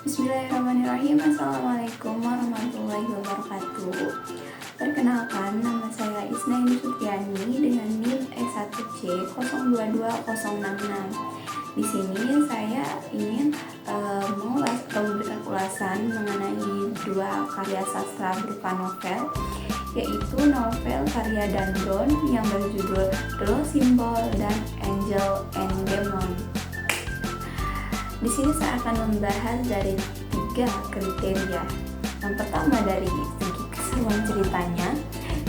Bismillahirrahmanirrahim. Assalamualaikum warahmatullahi wabarakatuh. Perkenalkan, nama saya Isnaini Sutriani dengan NIM E1C022066. Di sini saya ingin mengulas atau memberikan ulasan mengenai dua karya sastra berupa novel, yaitu novel karya Dandon yang berjudul The Lost Symbol dan Angel and Demon. Di sini saya akan membahas dari 3 kriteria. Yang pertama dari segi keseruan ceritanya,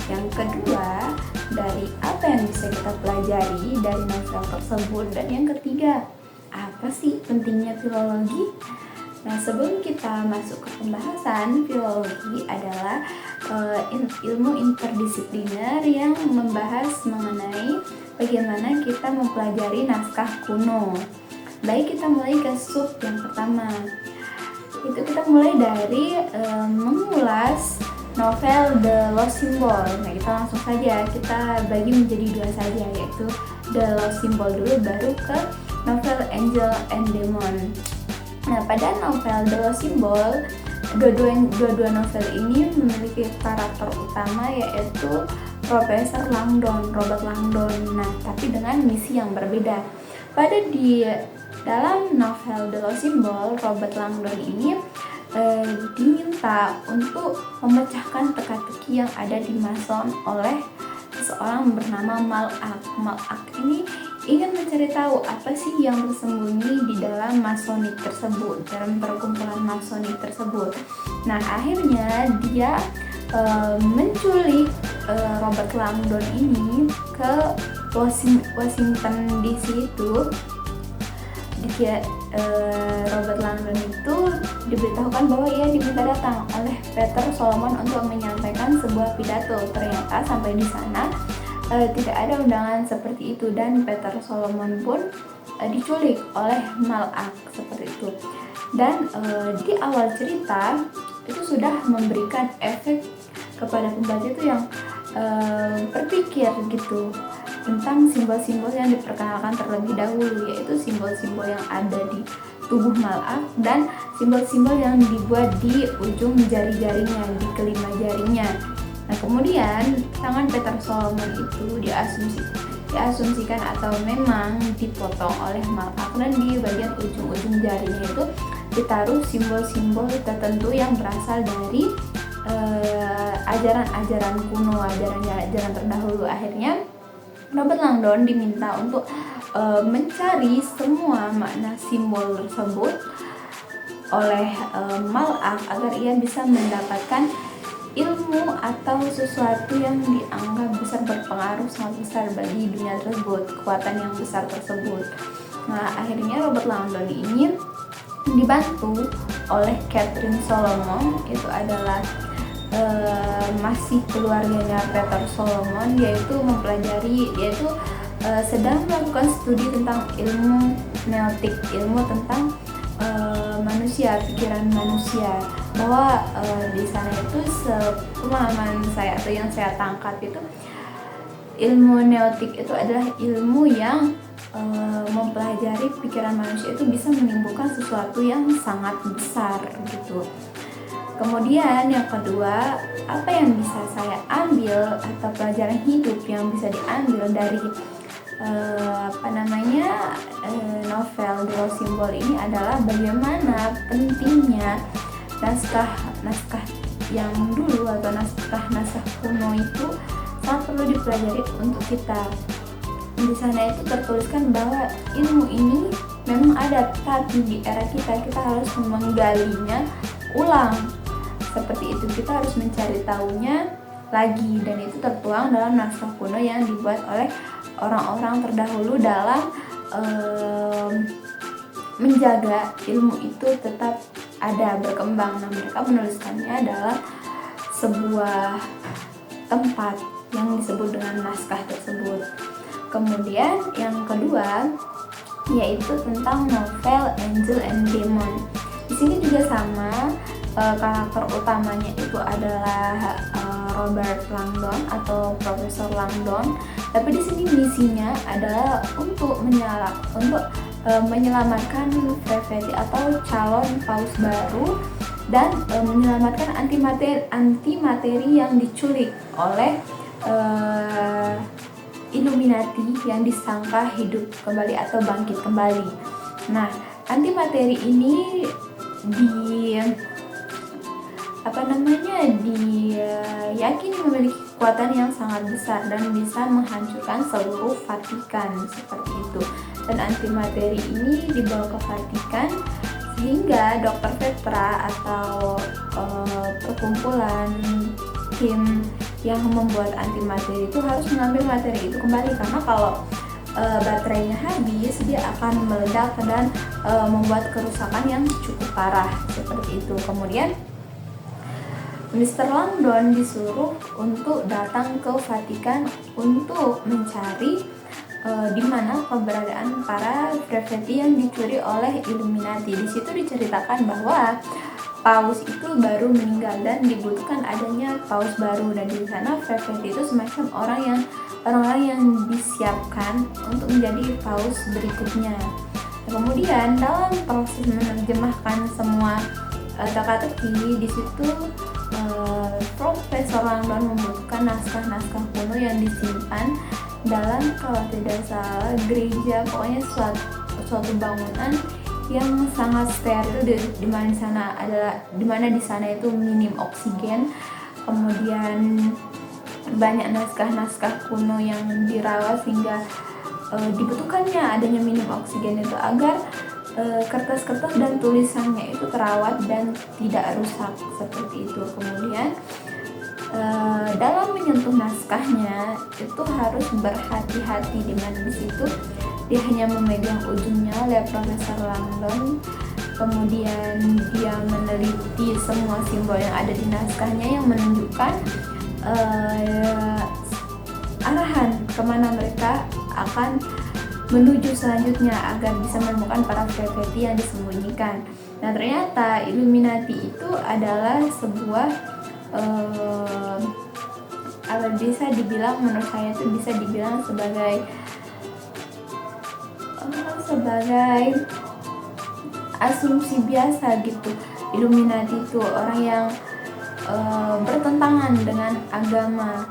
yang kedua dari apa yang bisa kita pelajari dari novel tersebut, dan yang ketiga, apa sih pentingnya filologi? Nah, sebelum kita masuk ke pembahasan, filologi adalah ilmu interdisipliner yang membahas mengenai bagaimana kita mempelajari naskah kuno. Baik, kita mulai ke sub yang pertama. Itu kita mulai dari mengulas novel The Lost Symbol. Nah, kita langsung saja kita bagi menjadi 2 saja, yaitu The Lost Symbol dulu, baru ke novel Angel and Demon. Nah, pada novel The Lost Symbol, dua novel ini memiliki karakter utama, yaitu Profesor Langdon, Robert Langdon. Nah, tapi dengan misi yang berbeda. Dalam novel The Lost Symbol, Robert Langdon ini diminta untuk memecahkan teka-teki yang ada di Mason oleh seseorang bernama Malak. Malak ini ingin mencari tahu apa sih yang tersembunyi di dalam Masonik tersebut, dalam perkumpulan Masonik tersebut. Nah, akhirnya dia menculik Robert Langdon ini ke Washington DC itu. Robert Langdon itu diberitahukan bahwa ia diminta datang oleh Peter Solomon untuk menyampaikan sebuah pidato. Ternyata sampai di sana tidak ada undangan seperti itu, dan Peter Solomon pun diculik oleh Malak seperti itu. Dan di awal cerita itu sudah memberikan efek kepada pembaca itu yang berpikir gitu tentang simbol-simbol yang diperkenalkan terlebih dahulu, yaitu simbol-simbol yang ada di tubuh Malak dan simbol-simbol yang dibuat di ujung jari-jarinya, di kelima jarinya. Nah, kemudian tangan Peter Solomon itu diasumsikan atau memang dipotong oleh Malak, dan di bagian ujung-ujung jarinya itu ditaruh simbol-simbol tertentu yang berasal dari ajaran-ajaran kuno, ajaran terdahulu. Akhirnya Robert Langdon diminta untuk mencari semua makna simbol tersebut oleh Malak agar ia bisa mendapatkan ilmu atau sesuatu yang dianggap berpengaruh sangat besar bagi dunia tersebut, kekuatan yang besar tersebut. Nah, akhirnya Robert Langdon ini dibantu oleh Catherine Solomon, itu adalah masih keluarganya Peter Solomon, yaitu sedang melakukan studi tentang ilmu neotik, ilmu tentang manusia, pikiran manusia. Bahwa di sana itu pemahaman saya atau yang saya tangkap itu, ilmu neotik itu adalah ilmu yang mempelajari pikiran manusia itu bisa menimbulkan sesuatu yang sangat besar gitu. Kemudian yang kedua, apa yang bisa saya ambil atau pelajaran hidup yang bisa diambil dari novel The Lost Symbol ini adalah bagaimana pentingnya naskah yang dulu atau naskah kuno itu sangat perlu dipelajari untuk kita. Di sana itu tertuliskan bahwa ilmu ini memang ada, tapi di era kita harus menggalinya ulang. Seperti itu, kita harus mencari tahunya lagi, dan itu tertuang dalam naskah kuno yang dibuat oleh orang-orang terdahulu dalam menjaga ilmu itu tetap ada, berkembang. Nah, mereka menuliskannya dalam sebuah tempat yang disebut dengan naskah tersebut. Kemudian yang kedua yaitu tentang novel Angel and Demon. Di sini juga sama, karakter utamanya itu adalah Robert Langdon atau Profesor Langdon. Tapi di sini misinya adalah untuk menyelamatkan Freveti atau calon paus baru dan menyelamatkan antimateri yang diculik oleh Illuminati yang disangka hidup kembali atau bangkit kembali. Nah, antimateri ini diyakini memiliki kekuatan yang sangat besar dan bisa menghancurkan seluruh Vatikan seperti itu. Dan antimateri ini dibawa ke Vatikan sehingga Dr. Petra atau perkumpulan tim yang membuat antimateri itu harus mengambil materi itu kembali, karena kalau baterainya habis dia akan meledak dan membuat kerusakan yang cukup parah seperti itu. Kemudian Mr. Langdon disuruh untuk datang ke Vatikan untuk mencari di mana keberadaan para Freveti yang dicuri oleh Illuminati. Di situ diceritakan bahwa paus itu baru meninggal dan dibutuhkan adanya paus baru, dan di sana Freveti itu semacam orang-orang yang disiapkan untuk menjadi paus berikutnya. Kemudian dalam proses menerjemahkan semua teka-teki di situ Profesor Langdon membutuhkan naskah-naskah kuno yang disimpan dalam, kalau tidak salah, gereja, pokoknya suatu bangunan yang sangat steril, di mana di sana itu minim oksigen. Kemudian banyak naskah-naskah kuno yang dirawat sehingga dibutuhkannya adanya minim oksigen itu agar kertas-kertas dan tulisannya itu terawat dan tidak rusak seperti itu. Kemudian dalam menyentuh naskahnya itu harus berhati-hati, di mana di situ dia hanya memegang ujungnya oleh Profesor Langdon. Kemudian dia meneliti semua simbol yang ada di naskahnya yang menunjukkan arahan kemana mereka akan menuju selanjutnya agar bisa menemukan para Freveti yang disembunyikan. Nah, ternyata Illuminati itu adalah sebuah bisa dibilang, menurut saya itu bisa dibilang sebagai asumsi biasa gitu. Illuminati itu orang yang bertentangan dengan agama.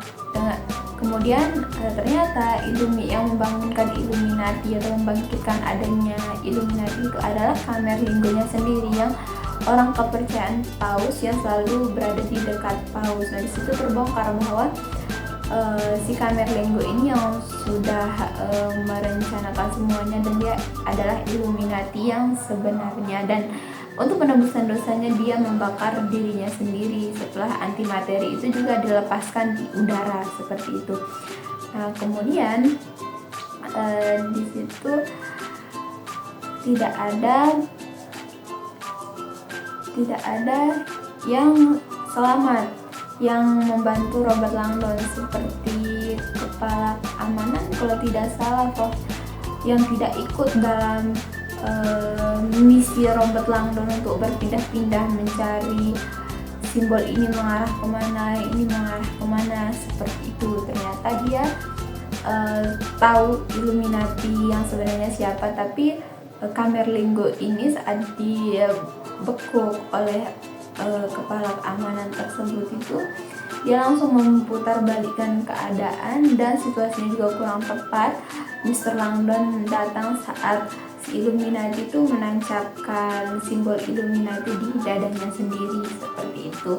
Kemudian ternyata yang membangunkan Illuminati atau membangkitkan adanya Illuminati itu adalah Camerlengo-nya sendiri, yang orang kepercayaan paus yang selalu berada di dekat paus. Nah, disitu terbongkar bahwa si Camerlengo ini yang sudah merencanakan semuanya, dan dia adalah Illuminati yang sebenarnya. Dan untuk penebusan dosanya dia membakar dirinya sendiri setelah antimateri itu juga dilepaskan di udara seperti itu. Nah, kemudian di situ tidak ada yang selamat yang membantu Robert Langdon, seperti kepala keamanan kalau tidak salah yang tidak ikut dalam misi Robert Langdon untuk berpindah-pindah mencari simbol ini mengarah kemana seperti itu. Ternyata dia tahu Illuminati yang sebenarnya siapa, tapi Camerlengo ini saat dibekuk oleh kepala keamanan tersebut itu dia langsung memutarbalikkan keadaan dan situasinya juga kurang tepat. Mr. Langdon datang saat si Illuminati itu menancapkan simbol Illuminati di dadanya sendiri seperti itu.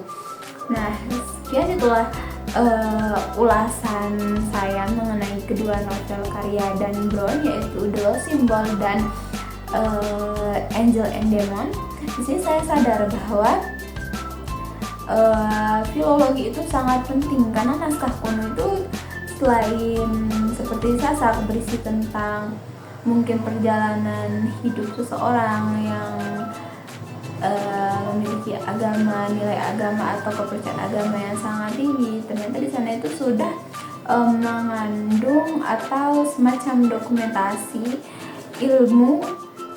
Nah, sekian itulah ulasan saya mengenai kedua novel karya Dan Brown, yaitu The Lost Symbol dan Angel and Demon. Di sini saya sadar bahwa filologi itu sangat penting, karena naskah kuno itu selain seperti Sasak berisi tentang mungkin perjalanan hidup seseorang yang memiliki agama, nilai agama atau kepercayaan agama yang sangat tinggi, ternyata di sana itu sudah mengandung atau semacam dokumentasi ilmu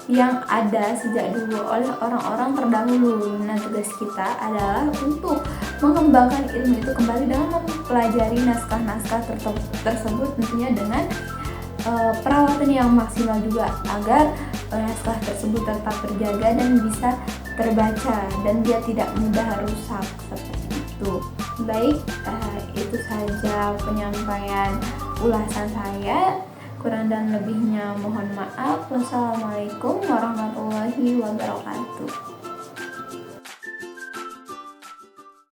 yang ada sejak dulu oleh orang-orang terdahulu. Nah, tugas kita adalah untuk mengembangkan ilmu itu kembali dengan mempelajari naskah-naskah tersebut, tentunya dengan perawatan yang maksimal juga agar naskah tersebut tetap terjaga dan bisa terbaca dan dia tidak mudah rusak seperti itu. Baik, itu saja penyampaian ulasan saya. Kurang dan lebihnya mohon maaf. Wassalamualaikum warahmatullahi wabarakatuh.